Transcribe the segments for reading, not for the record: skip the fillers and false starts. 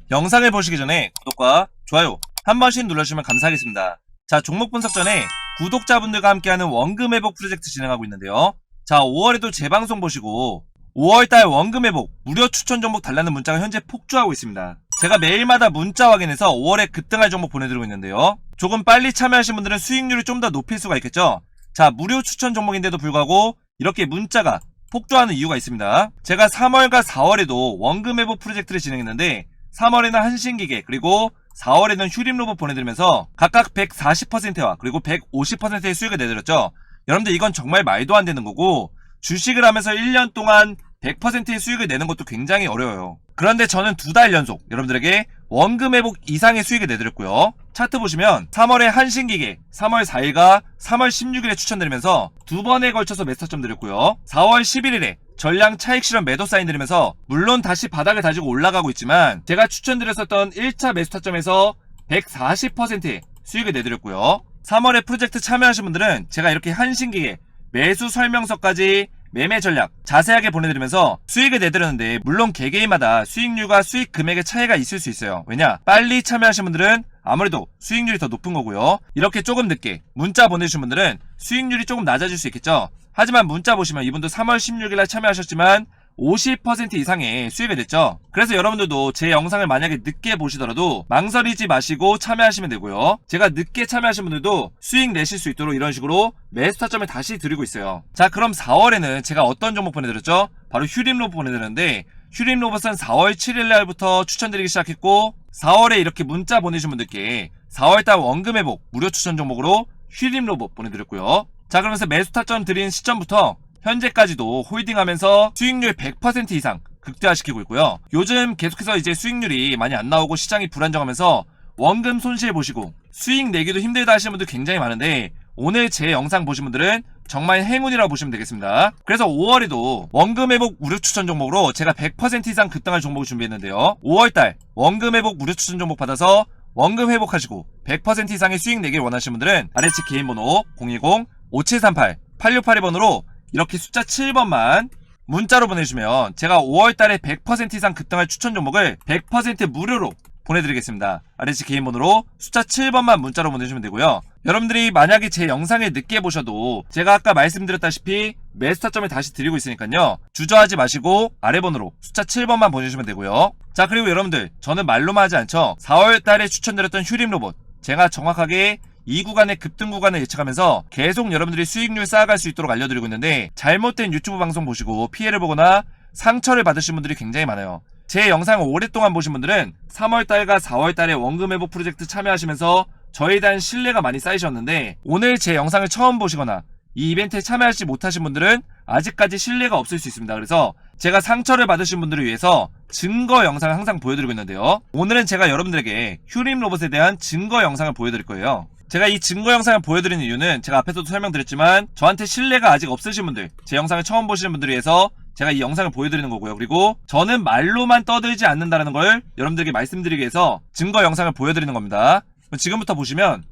영상을 보시기 전에 구독과 좋아요 한 번씩 눌러주시면 감사하겠습니다. 자, 종목 분석 전에 구독자분들과 함께하는 원금 회복 프로젝트 진행하고 있는데요. 자, 5월에도 재방송 보시고 5월달 원금 회복 무료 추천 종목 달라는 문자가 현재 폭주하고 있습니다. 제가 매일마다 문자 확인해서 5월에 급등할 종목 보내드리고 있는데요. 조금 빨리 참여하신 분들은 수익률을 좀 더 높일 수가 있겠죠. 자, 무료 추천 종목인데도 불구하고 이렇게 문자가 폭주하는 이유가 있습니다. 제가 3월과 4월에도 원금 회복 프로젝트를 진행했는데 3월에는 한신기계 그리고 4월에는 휴림로봇 보내드리면서 각각 140%와 그리고 150%의 수익을 내드렸죠. 여러분들 이건 정말 말도 안 되는 거고, 주식을 하면서 1년 동안 100%의 수익을 내는 것도 굉장히 어려워요. 그런데 저는 2달 연속 여러분들에게 원금 회복 이상의 수익을 내드렸고요. 차트 보시면 3월에 한신기계 3월 4일과 3월 16일에 추천드리면서 2번에 걸쳐서 매수타점 드렸고요. 4월 11일에 전량 차익 실현 매도 사인 드리면서 물론 다시 바닥을 다지고 올라가고 있지만 제가 추천드렸었던 1차 매수타점에서 140%의 수익을 내드렸고요. 3월에 프로젝트 참여하신 분들은 제가 이렇게 한신기계 매수 설명서까지 매매 전략 자세하게 보내드리면서 수익을 내드렸는데, 물론 개개인마다 수익률과 수익 금액의 차이가 있을 수 있어요. 왜냐? 빨리 참여하신 분들은 아무래도 수익률이 더 높은 거고요. 이렇게 조금 늦게 문자 보내주신 분들은 수익률이 조금 낮아질 수 있겠죠. 하지만 문자 보시면 이분도 3월 16일날 참여하셨지만 50% 이상의 수익을 냈죠. 그래서 여러분들도 제 영상을 만약에 늦게 보시더라도 망설이지 마시고 참여하시면 되고요. 제가 늦게 참여하신 분들도 수익 내실 수 있도록 이런 식으로 매수 타점을 다시 드리고 있어요. 자, 그럼 4월에는 제가 어떤 종목 보내드렸죠? 바로 휴림로봇 보내드렸는데, 휴림로봇은 4월 7일날부터 추천드리기 시작했고 4월에 이렇게 문자 보내주신 분들께 4월달 원금 회복 무료 추천 종목으로 휴림로봇 보내드렸고요. 자, 그러면서 매수 타점 드린 시점부터 현재까지도 홀딩하면서 수익률 100% 이상 극대화시키고 있고요. 요즘 계속해서 이제 수익률이 많이 안 나오고 시장이 불안정하면서 원금 손실 보시고 수익 내기도 힘들다 하시는 분들 굉장히 많은데, 오늘 제 영상 보신 분들은 정말 행운이라고 보시면 되겠습니다. 그래서 5월에도 원금 회복 무료 추천 종목으로 제가 100% 이상 급등할 종목을 준비했는데요. 5월달 원금 회복 무료 추천 종목 받아서 원금 회복하시고 100% 이상의 수익 내기를 원하시는 분들은 아래측 개인 번호 010-5738-868번으로 이렇게 숫자 7번만 문자로 보내주시면 제가 5월달에 100% 이상 급등할 추천 종목을 100% 무료로 보내드리겠습니다. 아래측 개인 번호로 숫자 7번만 문자로 보내주시면 되고요. 여러분들이 만약에 제 영상을 늦게 보셔도 제가 아까 말씀드렸다시피 매수 타점을 다시 드리고 있으니까요. 주저하지 마시고 아래 번호로 숫자 7번만 보내주시면 되고요. 자, 그리고 여러분들 저는 말로만 하지 않죠. 4월달에 추천드렸던 휴림로봇 제가 정확하게 이 구간의 급등 구간을 예측하면서 계속 여러분들이 수익률 쌓아갈 수 있도록 알려드리고 있는데, 잘못된 유튜브 방송 보시고 피해를 보거나 상처를 받으신 분들이 굉장히 많아요. 제 영상을 오랫동안 보신 분들은 3월달과 4월달에 원금 회복 프로젝트 참여하시면서 저에 대한 신뢰가 많이 쌓이셨는데, 오늘 제 영상을 처음 보시거나 이 이벤트에 참여하지 못하신 분들은 아직까지 신뢰가 없을 수 있습니다. 그래서 제가 상처를 받으신 분들을 위해서 증거 영상을 항상 보여드리고 있는데요. 오늘은 제가 여러분들에게 휴림 로봇에 대한 증거 영상을 보여드릴 거예요. 제가 이 증거 영상을 보여드리는 이유는 제가 앞에서도 설명드렸지만 저한테 신뢰가 아직 없으신 분들, 제 영상을 처음 보시는 분들을 위해서 제가 이 영상을 보여드리는 거고요. 그리고 저는 말로만 떠들지 않는다는 걸 여러분들에게 말씀드리기 위해서 증거 영상을 보여드리는 겁니다. 지금부터 보시면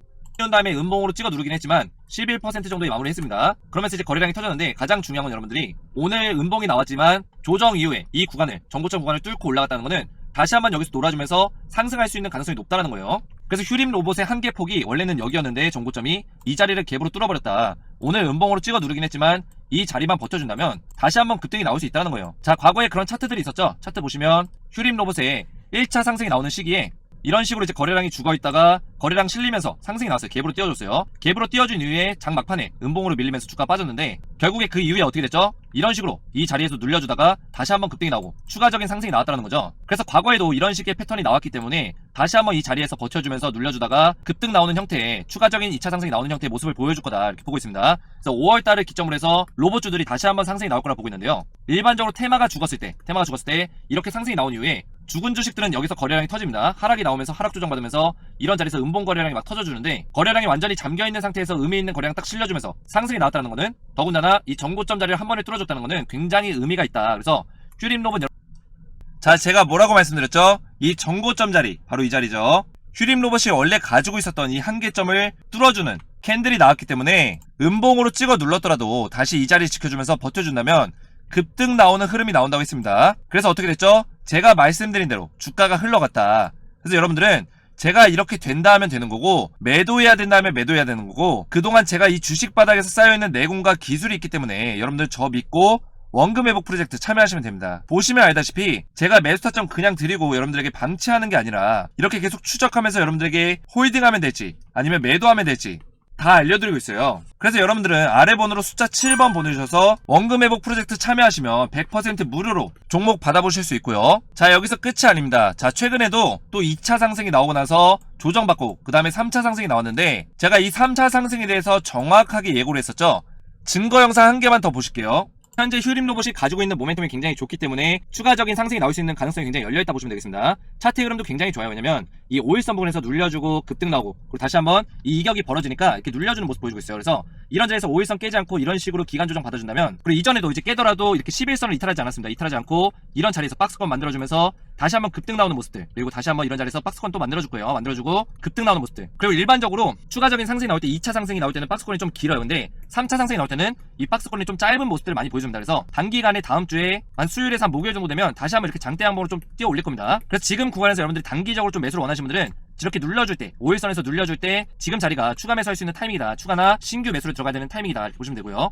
온 다음에 음봉으로 찍어 누르긴 했지만 11% 정도의 마무리 했습니다. 그러면서 이제 거래량이 터졌는데, 가장 중요한 건 여러분들이 오늘 음봉이 나왔지만 조정 이후에 이 구간을, 정고점 구간을 뚫고 올라갔다는 거는 다시 한번 여기서 놀아주면서 상승할 수 있는 가능성이 높다는 거예요. 그래서 휴림 로봇의 한계 폭이 원래는 여기였는데 정고점이 이 자리를 갭으로 뚫어버렸다. 오늘 음봉으로 찍어 누르긴 했지만 이 자리만 버텨준다면 다시 한번 급등이 나올 수 있다는 거예요. 자, 과거에 그런 차트들이 있었죠. 차트 보시면 휴림 로봇의 1차 상승이 나오는 시기에 이런 식으로 이제 거래량이 죽어있다가 거래량 실리면서 상승이 나왔어요. 갭으로 띄워줬어요. 갭으로 띄워준 이후에 장 막판에 음봉으로 밀리면서 주가 빠졌는데, 결국에 그 이후에 어떻게 됐죠? 이런 식으로 이 자리에서 눌려주다가 다시 한번 급등이 나오고 추가적인 상승이 나왔다는 거죠. 그래서 과거에도 이런 식의 패턴이 나왔기 때문에 다시 한번 이 자리에서 버텨주면서 눌려주다가 급등 나오는 형태의 추가적인 2차 상승이 나오는 형태의 모습을 보여줄 거다, 이렇게 보고 있습니다. 그래서 5월달을 기점으로 해서 로봇주들이 다시 한번 상승이 나올 거라 보고 있는데요. 일반적으로 테마가 죽었을 때 이렇게 상승이 나온 이후에 죽은 주식들은 여기서 거래량이 터집니다. 하락이 나오면서 하락 조정받으면서 이런 자리에서 음봉 거래량이 막 터져주는데, 거래량이 완전히 잠겨있는 상태에서 의미 있는 거래량 딱 실려주면서 상승이 나왔다는 거는, 더군다나 이 정고점 자리를 한 번에 뚫어줬다는 거는 굉장히 의미가 있다. 그래서 휴림 로봇 자, 제가 뭐라고 말씀드렸죠? 이 정고점 자리, 바로 이 자리죠. 휴림 로봇이 원래 가지고 있었던 이 한계점을 뚫어주는 캔들이 나왔기 때문에 음봉으로 찍어 눌렀더라도 다시 이 자리 지켜주면서 버텨준다면 급등 나오는 흐름이 나온다고 했습니다. 그래서 어떻게 됐죠? 제가 말씀드린 대로 주가가 흘러갔다. 그래서 여러분들은 제가 이렇게 된다 하면 되는 거고, 매도해야 된다 하면 매도해야 되는 거고, 그동안 제가 이 주식 바닥에서 쌓여있는 내공과 기술이 있기 때문에 여러분들 저 믿고 원금 회복 프로젝트 참여하시면 됩니다. 보시면 알다시피 제가 매수 타점 그냥 드리고 여러분들에게 방치하는 게 아니라 이렇게 계속 추적하면서 여러분들에게 홀딩하면 될지 아니면 매도하면 될지 다 알려드리고 있어요. 그래서 여러분들은 아래 번호로 숫자 7번 보내주셔서 원금 회복 프로젝트 참여하시면 100% 무료로 종목 받아보실 수 있고요. 자, 여기서 끝이 아닙니다. 자, 최근에도 또 2차 상승이 나오고 나서 조정받고 그 다음에 3차 상승이 나왔는데, 제가 이 3차 상승에 대해서 정확하게 예고를 했었죠. 증거 영상 한 개만 더 보실게요. 현재 휴림 로봇이 가지고 있는 모멘텀이 굉장히 좋기 때문에 추가적인 상승이 나올 수 있는 가능성이 굉장히 열려있다 보시면 되겠습니다. 차트 흐름도 굉장히 좋아요. 왜냐면 이 5일선 부분에서 눌려주고 급등 나오고, 그리고 다시 한번 이 이격이 벌어지니까 이렇게 눌려주는 모습 보여주고 있어요. 그래서 이런 자리에서 5일선 깨지 않고 이런 식으로 기간 조정 받아준다면, 그리고 이전에도 이제 깨더라도 이렇게 11선을 이탈하지 않았습니다. 이탈하지 않고 이런 자리에서 박스권 만들어주면서 다시 한번 급등 나오는 모습들, 그리고 다시 한번 이런 자리에서 박스권 또 만들어줄 거예요. 만들어주고 급등 나오는 모습들. 그리고 일반적으로 추가적인 상승이 나올 때 2차 상승이 나올 때는 박스권이 좀 길어요. 근데 3차 상승이 나올 때는 이 박스권이 좀 짧은 모습들을 많이 보여줍니다. 그래서 단기간에 다음 주에 한 수요일에서 한 목요일 정도 되면 다시 한번 이렇게 장대 양봉으로 좀 뛰어 올릴 겁니다. 그래서 지금 구간에서 여러분들이 단기적으로 좀 매수를 원하시는 분들은 이렇게 눌러줄 때, 5일선에서 눌려줄 때 지금 자리가 추가 매수할 수 있는 타이밍이다. 추가나 신규 매수를 들어가야 되는 타이밍이다. 이렇게 보시면 되고요.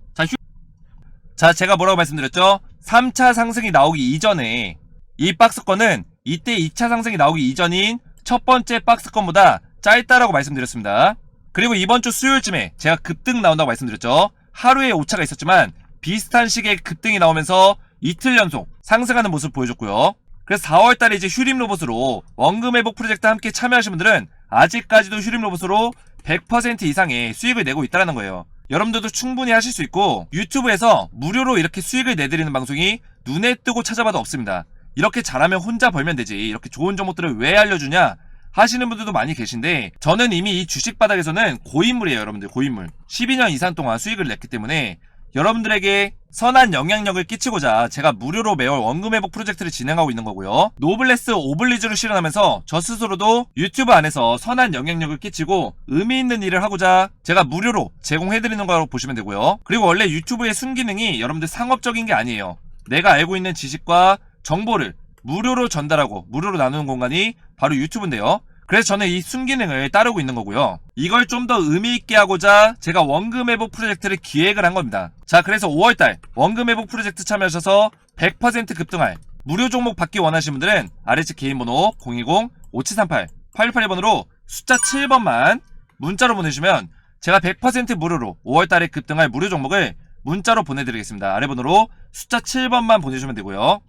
자, 제가 뭐라고 말씀드렸죠? 3차 상승이 나오기 이전에 이 박스권은 이때 2차 상승이 나오기 이전인 첫 번째 박스권보다 짧다라고 말씀드렸습니다. 그리고 이번 주 수요일쯤에 제가 급등 나온다고 말씀드렸죠. 하루에 오차가 있었지만 비슷한 시기에 급등이 나오면서 이틀 연속 상승하는 모습을 보여줬고요. 그래서 4월달에 이제 휴림 로봇으로 원금 회복 프로젝트 함께 참여하신 분들은 아직까지도 휴림 로봇으로 100% 이상의 수익을 내고 있다는 거예요. 여러분들도 충분히 하실 수 있고, 유튜브에서 무료로 이렇게 수익을 내드리는 방송이 눈에 뜨고 찾아봐도 없습니다. 이렇게 잘하면 혼자 벌면 되지, 이렇게 좋은 정보들을 왜 알려주냐 하시는 분들도 많이 계신데, 저는 이미 이 주식 바닥에서는 고인물이에요. 여러분들 고인물. 12년 이상 동안 수익을 냈기 때문에 여러분들에게 선한 영향력을 끼치고자 제가 무료로 매월 원금 회복 프로젝트를 진행하고 있는 거고요. 노블레스 오블리주를 실현하면서 저 스스로도 유튜브 안에서 선한 영향력을 끼치고 의미 있는 일을 하고자 제가 무료로 제공해드리는 거라고 보시면 되고요. 그리고 원래 유튜브의 순기능이 여러분들 상업적인 게 아니에요. 내가 알고 있는 지식과 정보를 무료로 전달하고 무료로 나누는 공간이 바로 유튜브인데요. 그래서 저는 이 순기능을 따르고 있는 거고요. 이걸 좀 더 의미있게 하고자 제가 원금 회복 프로젝트를 기획을 한 겁니다. 자, 그래서 5월달 원금 회복 프로젝트 참여하셔서 100% 급등할 무료 종목 받기 원하시는 분들은 아래측 개인 번호 010-5738-868번으로 숫자 7번만 문자로 보내주시면 제가 100% 무료로 5월달에 급등할 무료 종목을 문자로 보내드리겠습니다. 아래 번호로 숫자 7번만 보내주시면 되고요.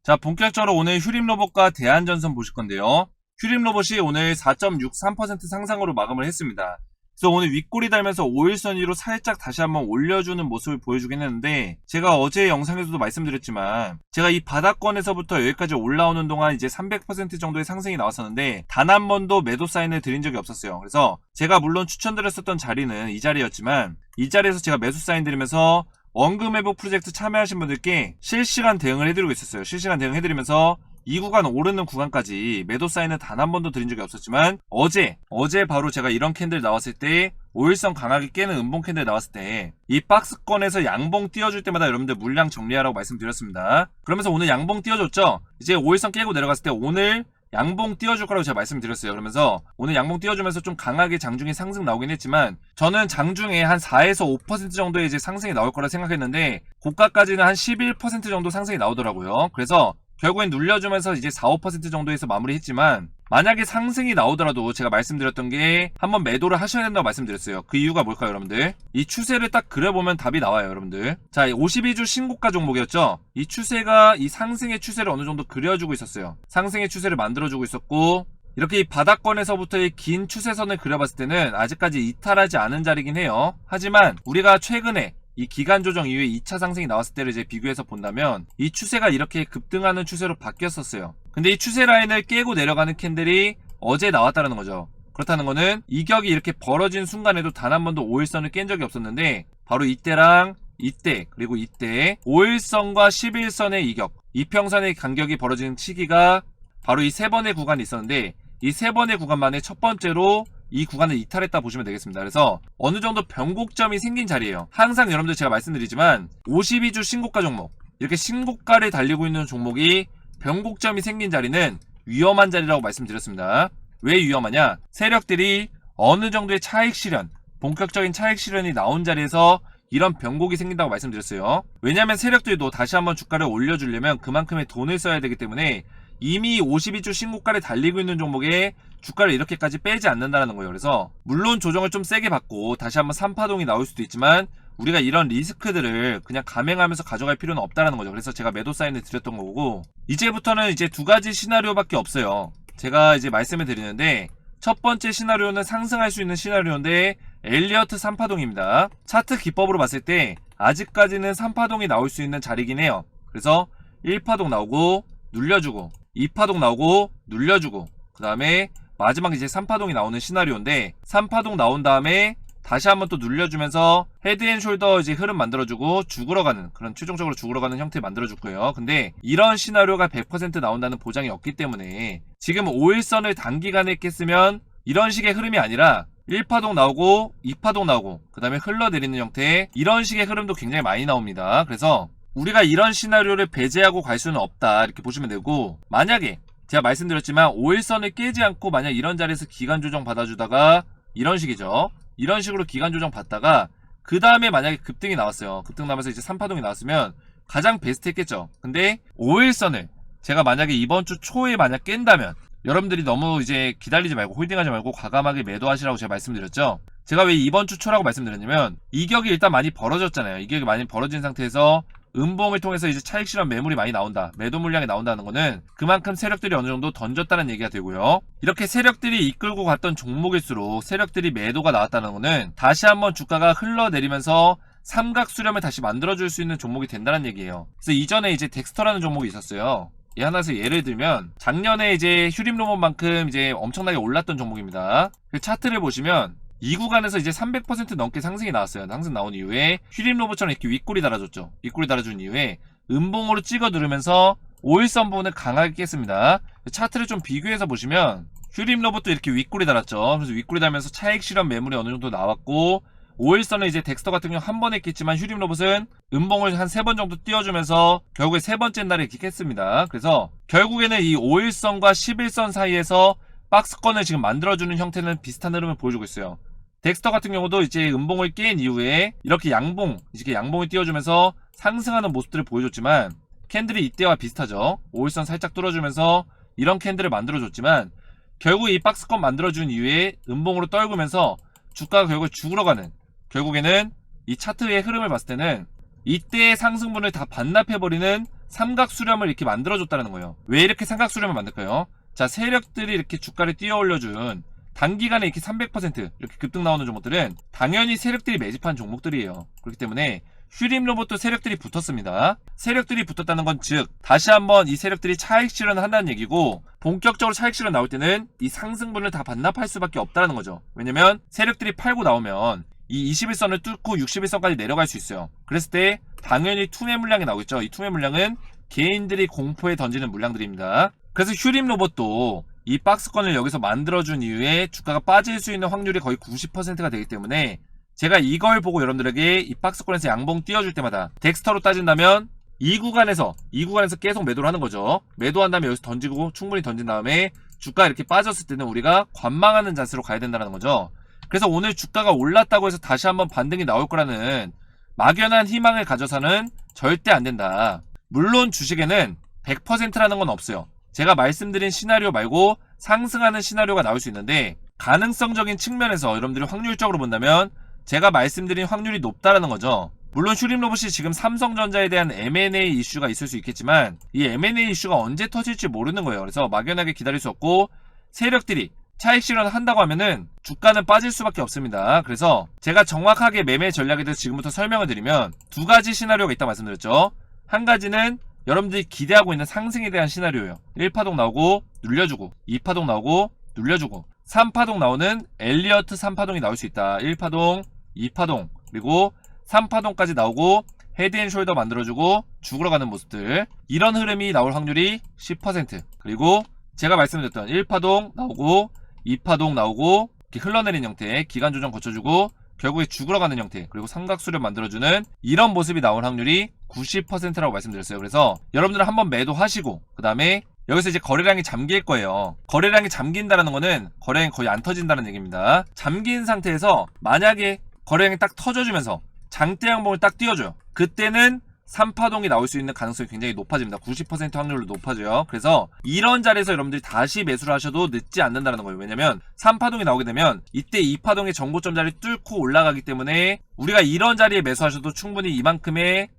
자, 본격적으로 오늘 휴림 로봇과 대한전선 보실 건데요. 휴림 로봇이 오늘 4.63% 상승으로 마감을 했습니다. 그래서 오늘 윗꼬리 달면서 5일선 위로 살짝 다시 한번 올려주는 모습을 보여주긴 했는데, 제가 어제 영상에서도 말씀드렸지만 제가 이 바닥권에서부터 여기까지 올라오는 동안 이제 300% 정도의 상승이 나왔었는데 단 한 번도 매도 사인을 드린 적이 없었어요. 그래서 제가 물론 추천드렸었던 자리는 이 자리였지만, 이 자리에서 제가 매수 사인 드리면서 원금 회복 프로젝트 참여하신 분들께 실시간 대응을 해드리고 있었어요. 실시간 대응 해드리면서 이 구간 오르는 구간까지 매도 사인은 단 한 번도 드린 적이 없었지만, 어제 바로 제가 이런 캔들 나왔을 때 5일선 강하게 깨는 음봉 캔들 나왔을 때 이 박스권에서 양봉 띄워줄 때마다 여러분들 물량 정리하라고 말씀드렸습니다. 그러면서 오늘 양봉 띄워줬죠. 이제 5일선 깨고 내려갔을 때 오늘 양봉 띄워줄 거라고 제가 말씀드렸어요. 그러면서 오늘 양봉 띄워주면서 좀 강하게 장중에 상승 나오긴 했지만, 저는 장중에 한 4에서 5% 정도의 이제 상승이 나올 거라 생각했는데 고가까지는 한 11% 정도 상승이 나오더라고요. 그래서 결국엔 눌려주면서 이제 4, 5% 정도에서 마무리했지만, 만약에 상승이 나오더라도 제가 말씀드렸던 게 한번 매도를 하셔야 된다고 말씀드렸어요. 그 이유가 뭘까요, 여러분들? 이 추세를 딱 그려보면 답이 나와요, 여러분들. 자, 52주 신고가 종목이었죠? 이 추세가 이 상승의 추세를 어느 정도 그려주고 있었어요. 상승의 추세를 만들어주고 있었고, 이렇게 이 바닥권에서부터의 긴 추세선을 그려봤을 때는 아직까지 이탈하지 않은 자리긴 해요. 하지만 우리가 최근에 이 기간 조정 이후에 2차 상승이 나왔을 때를 이제 비교해서 본다면 이 추세가 이렇게 급등하는 추세로 바뀌었었어요. 근데 이 추세 라인을 깨고 내려가는 캔들이 어제 나왔다는 거죠. 그렇다는 거는 이격이 이렇게 벌어진 순간에도 단 한 번도 5일선을 깬 적이 없었는데, 바로 이때랑 이때 그리고 이때 5일선과 11선의 이격, 이평선의 간격이 벌어지는 시기가 바로 이 세 번의 구간이 있었는데, 이 세 번의 구간만에 첫 번째로 이 구간을 이탈했다 보시면 되겠습니다. 그래서 어느 정도 변곡점이 생긴 자리예요. 항상 여러분들 제가 말씀드리지만 52주 신고가 종목, 이렇게 신고가를 달리고 있는 종목이 변곡점이 생긴 자리는 위험한 자리라고 말씀드렸습니다. 왜 위험하냐? 세력들이 어느 정도의 차익 실현, 본격적인 차익 실현이 나온 자리에서 이런 변곡이 생긴다고 말씀드렸어요. 왜냐하면 세력들도 다시 한번 주가를 올려주려면 그만큼의 돈을 써야 되기 때문에 이미 52주 신고가를 달리고 있는 종목에 주가를 이렇게까지 빼지 않는다는 거예요. 그래서 물론 조정을 좀 세게 받고 다시 한번 3파동이 나올 수도 있지만 우리가 이런 리스크들을 그냥 감행하면서 가져갈 필요는 없다는 거죠. 그래서 제가 매도 사인을 드렸던 거고, 이제부터는 이제 두 가지 시나리오밖에 없어요. 제가 이제 말씀을 드리는데, 첫 번째 시나리오는 상승할 수 있는 시나리오인데 엘리어트 3파동입니다. 차트 기법으로 봤을 때 아직까지는 3파동이 나올 수 있는 자리긴 해요. 그래서 1파동 나오고 눌려주고, 2파동 나오고 눌려주고, 그 다음에 마지막 이제 3파동이 나오는 시나리오인데, 3파동 나온 다음에 다시 한번 또 눌려주면서 헤드앤숄더 이제 흐름 만들어주고 죽으러가는, 그런 최종적으로 죽으러가는 형태 만들어줄 거예요. 근데 이런 시나리오가 100% 나온다는 보장이 없기 때문에 지금 5일선을 단기간에 깼으면 이런 식의 흐름이 아니라 1파동 나오고 2파동 나오고 그 다음에 흘러내리는 형태, 이런 식의 흐름도 굉장히 많이 나옵니다. 그래서 우리가 이런 시나리오를 배제하고 갈 수는 없다, 이렇게 보시면 되고, 만약에 제가 말씀드렸지만 5일선을 깨지 않고 만약 이런 자리에서 기간 조정 받아주다가 이런 식이죠. 이런 식으로 기간 조정 받다가 그 다음에 만약에 급등이 나왔어요. 급등 나면서 이제 3파동이 나왔으면 가장 베스트 했겠죠. 근데 5일선을 제가 만약에 이번 주 초에 만약 깬다면 여러분들이 너무 이제 기다리지 말고 홀딩하지 말고 과감하게 매도하시라고 제가 말씀드렸죠. 제가 왜 이번 주 초라고 말씀드렸냐면 이격이 일단 많이 벌어졌잖아요. 이격이 많이 벌어진 상태에서 음봉을 통해서 이제 차익 실현 매물이 많이 나온다, 매도 물량이 나온다는 거는 그만큼 세력들이 어느 정도 던졌다는 얘기가 되고요. 이렇게 세력들이 이끌고 갔던 종목일수록 세력들이 매도가 나왔다는 거는 다시 한번 주가가 흘러내리면서 삼각 수렴을 다시 만들어줄 수 있는 종목이 된다는 얘기예요. 그래서 이전에 이제 덱스터라는 종목이 있었어요. 이 하나에서 예를 들면 작년에 이제 휴림 로봇만큼 이제 엄청나게 올랐던 종목입니다. 그 차트를 보시면 이 구간에서 이제 300% 넘게 상승이 나왔어요. 상승 나온 이후에 휴림 로봇처럼 이렇게 윗꼬리 달아줬죠. 윗꼬리 달아준 이후에 음봉으로 찍어 누르면서 5일선 부분을 강하게 깼습니다. 차트를 좀 비교해서 보시면 휴림 로봇도 이렇게 윗꼬리 달았죠. 그래서 윗꼬리 달면서 차익 실현 매물이 어느 정도 나왔고, 5일선은 이제 덱스터 같은 경우 한 번에 깼지만 휴림 로봇은 음봉을 한 3번 정도 띄워주면서 결국에 세 번째 날에 이렇게 깼습니다. 그래서 결국에는 이 5일선과 11선 사이에서 박스권을 지금 만들어주는 형태는 비슷한 흐름을 보여주고 있어요. 덱스터 같은 경우도 이제 음봉을 깬 이후에 이렇게 양봉을 띄워주면서 상승하는 모습들을 보여줬지만 캔들이 이때와 비슷하죠. 5일선 살짝 뚫어주면서 이런 캔들을 만들어줬지만 결국 이 박스권 만들어준 이후에 음봉으로 떨구면서 주가가 결국 죽으러가는, 결국에는 이 차트의 흐름을 봤을 때는 이때의 상승분을 다 반납해버리는 삼각 수렴을 이렇게 만들어줬다는 거예요. 왜 이렇게 삼각 수렴을 만들까요? 자, 세력들이 이렇게 주가를 뛰어 올려준 단기간에 이렇게 300% 이렇게 급등 나오는 종목들은 당연히 세력들이 매집한 종목들이에요. 그렇기 때문에 휴림 로봇도 세력들이 붙었습니다. 세력들이 붙었다는 건 즉 다시 한번 이 세력들이 차익 실현을 한다는 얘기고, 본격적으로 차익 실현 나올 때는 이 상승분을 다 반납할 수밖에 없다는 거죠. 왜냐면 세력들이 팔고 나오면 이 21선을 뚫고 61선까지 내려갈 수 있어요. 그랬을 때 당연히 투매 물량이 나오겠죠. 이 투매 물량은 개인들이 공포에 던지는 물량들입니다. 그래서 휴림 로봇도 이 박스권을 여기서 만들어준 이후에 주가가 빠질 수 있는 확률이 거의 90%가 되기 때문에 제가 이걸 보고 여러분들에게 이 박스권에서 양봉 띄워줄 때마다 덱스터로 따진다면 이 구간에서 계속 매도를 하는 거죠. 매도한 다음에 여기서 던지고 충분히 던진 다음에 주가가 이렇게 빠졌을 때는 우리가 관망하는 자세로 가야 된다는 거죠. 그래서 오늘 주가가 올랐다고 해서 다시 한번 반등이 나올 거라는 막연한 희망을 가져서는 절대 안 된다. 물론 주식에는 100%라는 건 없어요. 제가 말씀드린 시나리오 말고 상승하는 시나리오가 나올 수 있는데, 가능성적인 측면에서 여러분들이 확률적으로 본다면 제가 말씀드린 확률이 높다라는 거죠. 물론 휴림 로봇이 지금 삼성전자에 대한 M&A 이슈가 있을 수 있겠지만 이 M&A 이슈가 언제 터질지 모르는 거예요. 그래서 막연하게 기다릴 수 없고, 세력들이 차익 실현을 한다고 하면은 주가는 빠질 수밖에 없습니다. 그래서 제가 정확하게 매매 전략에 대해서 지금부터 설명을 드리면 두 가지 시나리오가 있다고 말씀드렸죠. 한 가지는 여러분들이 기대하고 있는 상승에 대한 시나리오예요. 1파동 나오고 눌려주고, 2파동 나오고 눌려주고, 3파동 나오는 엘리어트 3파동이 나올 수 있다. 1파동, 2파동, 그리고 3파동까지 나오고 헤드앤숄더 만들어주고 죽으러가는 모습들, 이런 흐름이 나올 확률이 10%. 그리고 제가 말씀드렸던 1파동 나오고 2파동 나오고 이렇게 흘러내린 형태 기간 조정 거쳐주고 결국에 죽으러 가는 형태, 그리고 삼각수렴 만들어주는 이런 모습이 나올 확률이 90%라고 말씀드렸어요. 그래서 여러분들은 한번 매도하시고 그 다음에 여기서 이제 거래량이 잠길 거예요. 거래량이 잠긴다는 거는 거래량이 거의 안 터진다는 얘기입니다. 잠긴 상태에서 만약에 거래량이 딱 터져주면서 장대 양봉을 딱 띄워줘요. 그때는 3파동이 나올 수 있는 가능성이 굉장히 높아집니다. 90% 확률로 높아져요. 그래서 이런 자리에서 여러분들이 다시 매수를 하셔도 늦지 않는다는 거예요. 왜냐면 3파동이 나오게 되면 이때 2파동의 정고점 자리 뚫고 올라가기 때문에 우리가 이런 자리에 매수하셔도 충분히 이만큼의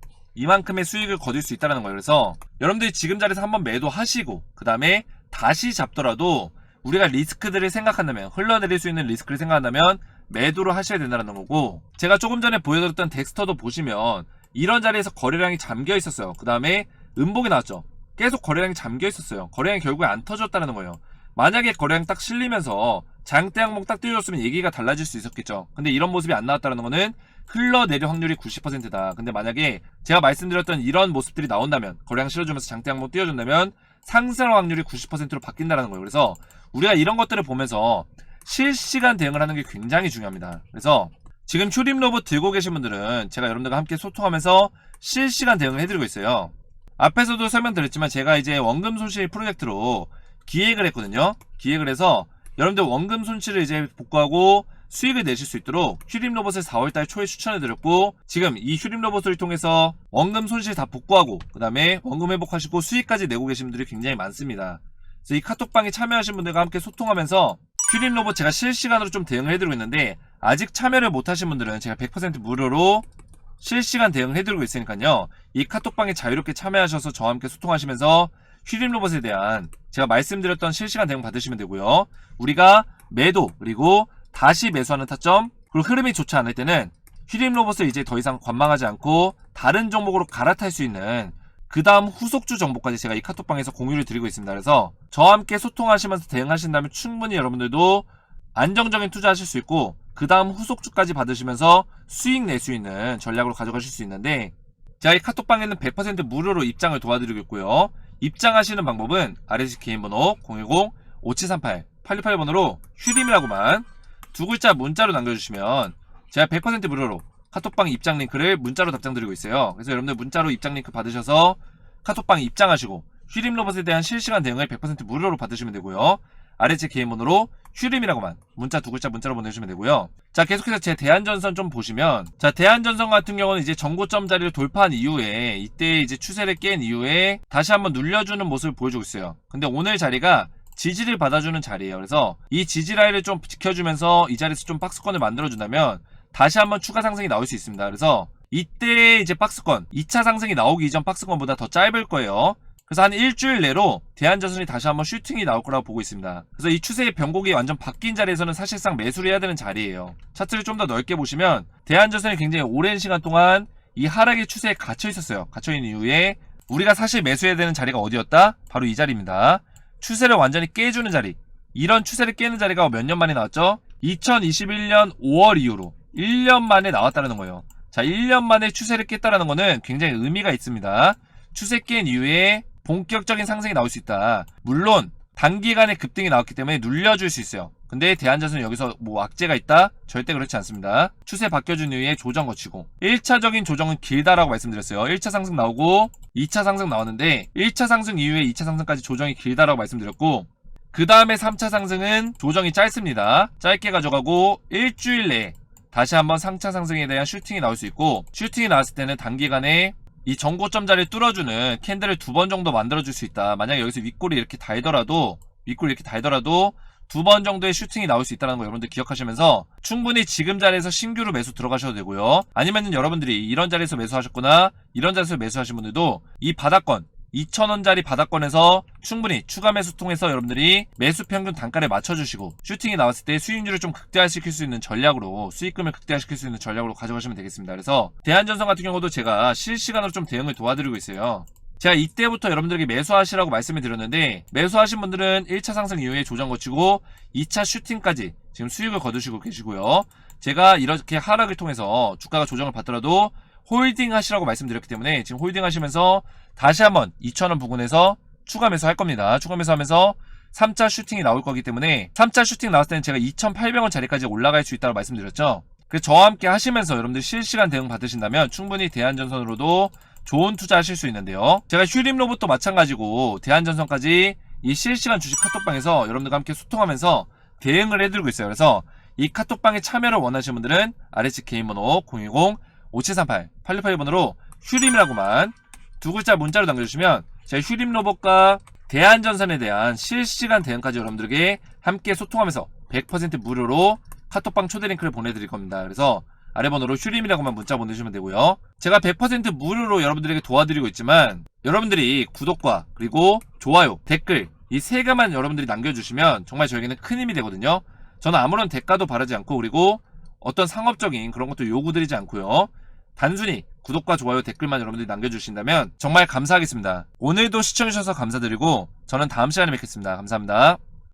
수익을 거둘 수 있다는 거예요. 그래서 여러분들이 지금 자리에서 한번 매도하시고 그 다음에 다시 잡더라도 우리가 리스크들을 생각한다면, 흘러내릴 수 있는 리스크를 생각한다면 매도를 하셔야 된다는 거고, 제가 조금 전에 보여드렸던 덱스터도 보시면 이런 자리에서 거래량이 잠겨 있었어요. 그 다음에 음봉이 나왔죠. 계속 거래량이 잠겨 있었어요. 거래량이 결국에 안 터졌다는 거예요. 만약에 거래량 딱 실리면서 장대 항목 딱 띄워줬으면 얘기가 달라질 수 있었겠죠. 근데 이런 모습이 안 나왔다는 거는 흘러내릴 확률이 90%다. 근데 만약에 제가 말씀드렸던 이런 모습들이 나온다면, 거래량 실어주면서 장대 항목 띄워준다면 상승 확률이 90%로 바뀐다는 거예요. 그래서 우리가 이런 것들을 보면서 실시간 대응을 하는 게 굉장히 중요합니다. 그래서 지금 휴림 로봇 들고 계신 분들은 제가 여러분들과 함께 소통하면서 실시간 대응을 해드리고 있어요. 앞에서도 설명드렸지만 제가 이제 원금 손실 프로젝트로 기획을 했거든요. 기획을 해서 여러분들 원금 손실을 이제 복구하고 수익을 내실 수 있도록 휴림 로봇을 4월달 초에 추천해드렸고, 지금 이 휴림 로봇을 통해서 원금 손실 다 복구하고 그 다음에 원금 회복하시고 수익까지 내고 계신 분들이 굉장히 많습니다. 그래서 이 카톡방에 참여하신 분들과 함께 소통하면서 휴림 로봇 제가 실시간으로 좀 대응을 해드리고 있는데, 아직 참여를 못하신 분들은 제가 100% 무료로 실시간 대응을 해드리고 있으니까요. 이 카톡방에 자유롭게 참여하셔서 저와 함께 소통하시면서 휴림 로봇에 대한 제가 말씀드렸던 실시간 대응 받으시면 되고요. 우리가 매도 그리고 다시 매수하는 타점, 그리고 흐름이 좋지 않을 때는 휴림 로봇을 이제 더 이상 관망하지 않고 다른 종목으로 갈아탈 수 있는 그 다음 후속주 정보까지 제가 이 카톡방에서 공유를 드리고 있습니다. 그래서 저와 함께 소통하시면서 대응하신다면 충분히 여러분들도 안정적인 투자하실 수 있고 그 다음 후속주까지 받으시면서 수익 낼 수 있는 전략으로 가져가실 수 있는데, 제가 이 카톡방에는 100% 무료로 입장을 도와드리고 있고요. 입장하시는 방법은 아래식 개인번호 010-5738-868번으로 휴림이라고만 두 글자 문자로 남겨주시면 제가 100% 무료로 카톡방 입장 링크를 문자로 답장드리고 있어요. 그래서 여러분들 문자로 입장 링크 받으셔서 카톡방 입장하시고 휴림 로봇에 대한 실시간 대응을 100% 무료로 받으시면 되고요. 아래 제 개인번호로 휴림이라고만 문자 두 글자 문자로 보내주시면 되고요. 자, 계속해서 제 대한전선 좀 보시면, 자, 대한전선 같은 경우는 이제 정고점 자리를 돌파한 이후에 이때 이제 추세를 깬 이후에 다시 한번 눌려주는 모습을 보여주고 있어요. 근데 오늘 자리가 지지를 받아주는 자리예요. 그래서 이 지지 라인을 좀 지켜주면서 이 자리에서 좀 박스권을 만들어준다면 다시 한번 추가 상승이 나올 수 있습니다. 그래서 이때 이제 박스권 2차 상승이 나오기 이전 박스권보다 더 짧을 거예요. 그래서 한 일주일 내로 대한전선이 다시 한번 슈팅이 나올 거라고 보고 있습니다. 그래서 이 추세의 변곡이 완전 바뀐 자리에서는 사실상 매수를 해야 되는 자리예요. 차트를 좀 더 넓게 보시면 대한전선이 굉장히 오랜 시간 동안 이 하락의 추세에 갇혀 있었어요. 갇혀있는 이후에 우리가 사실 매수해야 되는 자리가 어디였다? 바로 이 자리입니다. 추세를 완전히 깨주는 자리, 이런 추세를 깨는 자리가 몇 년 만에 나왔죠? 2021년 5월 이후로 1년 만에 나왔다는 거예요. 자, 1년 만에 추세를 깼다는 거는 굉장히 의미가 있습니다. 추세 깬 이후에 본격적인 상승이 나올 수 있다. 물론 단기간에 급등이 나왔기 때문에 눌려줄 수 있어요. 근데 대한전선은 여기서 뭐 악재가 있다? 절대 그렇지 않습니다. 추세 바뀌어준 이후에 조정 거치고 1차적인 조정은 길다라고 말씀드렸어요. 1차 상승 나오고 2차 상승 나왔는데 1차 상승 이후에 2차 상승까지 조정이 길다라고 말씀드렸고, 그 다음에 3차 상승은 조정이 짧습니다. 짧게 가져가고 일주일 내에 다시 한번 3차 상승에 대한 슈팅이 나올 수 있고, 슈팅이 나왔을 때는 단기간에 이 정고점 자리를 뚫어주는 캔들을 2번 정도 만들어줄 수 있다. 만약에 여기서 윗골이 이렇게 달더라도 두 번 정도의 슈팅이 나올 수 있다는 거 여러분들 기억하시면서 충분히 지금 자리에서 신규로 매수 들어가셔도 되고요. 아니면은 여러분들이 이런 자리에서 매수하셨거나 이런 자리에서 매수하신 분들도 이 바닥권 2,000원짜리 바닥권에서 충분히 추가 매수 통해서 여러분들이 매수 평균 단가를 맞춰주시고 슈팅이 나왔을 때 수익률을 좀 극대화시킬 수 있는 전략으로, 수익금을 극대화시킬 수 있는 전략으로 가져가시면 되겠습니다. 그래서 대한전선 같은 경우도 제가 실시간으로 좀 대응을 도와드리고 있어요. 제가 이때부터 여러분들에게 매수하시라고 말씀을 드렸는데, 매수하신 분들은 1차 상승 이후에 조정 거치고 2차 슈팅까지 지금 수익을 거두시고 계시고요. 제가 이렇게 하락을 통해서 주가가 조정을 받더라도 홀딩 하시라고 말씀드렸기 때문에 지금 홀딩 하시면서 다시 한번 2,000원 부근에서 추가 매수 할 겁니다. 추가 매수 하면서 3차 슈팅이 나올 거기 때문에 3차 슈팅 나왔을 때는 제가 2,800원 자리까지 올라갈 수 있다고 말씀드렸죠. 그래서 저와 함께 하시면서 여러분들 실시간 대응 받으신다면 충분히 대한전선으로도 좋은 투자하실 수 있는데요. 제가 휴림 로봇도 마찬가지고 대한전선까지 이 실시간 주식 카톡방에서 여러분들과 함께 소통하면서 대응을 해드리고 있어요. 그래서 이 카톡방에 참여를 원하시는 분들은 아래측 개인번호 010-5738-8682번으로 휴림이라고만 두 글자 문자로 남겨주시면 제가 휴림 로봇과 대한전선에 대한 실시간 대응까지 여러분들에게 함께 소통하면서 100% 무료로 카톡방 초대 링크를 보내드릴 겁니다. 그래서 아래 번호로 휴림이라고만 문자 보내주시면 되고요. 제가 100% 무료로 여러분들에게 도와드리고 있지만 여러분들이 구독과 그리고 좋아요, 댓글 이 세 개만 여러분들이 남겨주시면 정말 저에게는 큰 힘이 되거든요. 저는 아무런 대가도 바라지 않고 그리고 어떤 상업적인 그런 것도 요구드리지 않고요. 단순히 구독과 좋아요, 댓글만 여러분들이 남겨주신다면 정말 감사하겠습니다. 오늘도 시청해주셔서 감사드리고 저는 다음 시간에 뵙겠습니다. 감사합니다.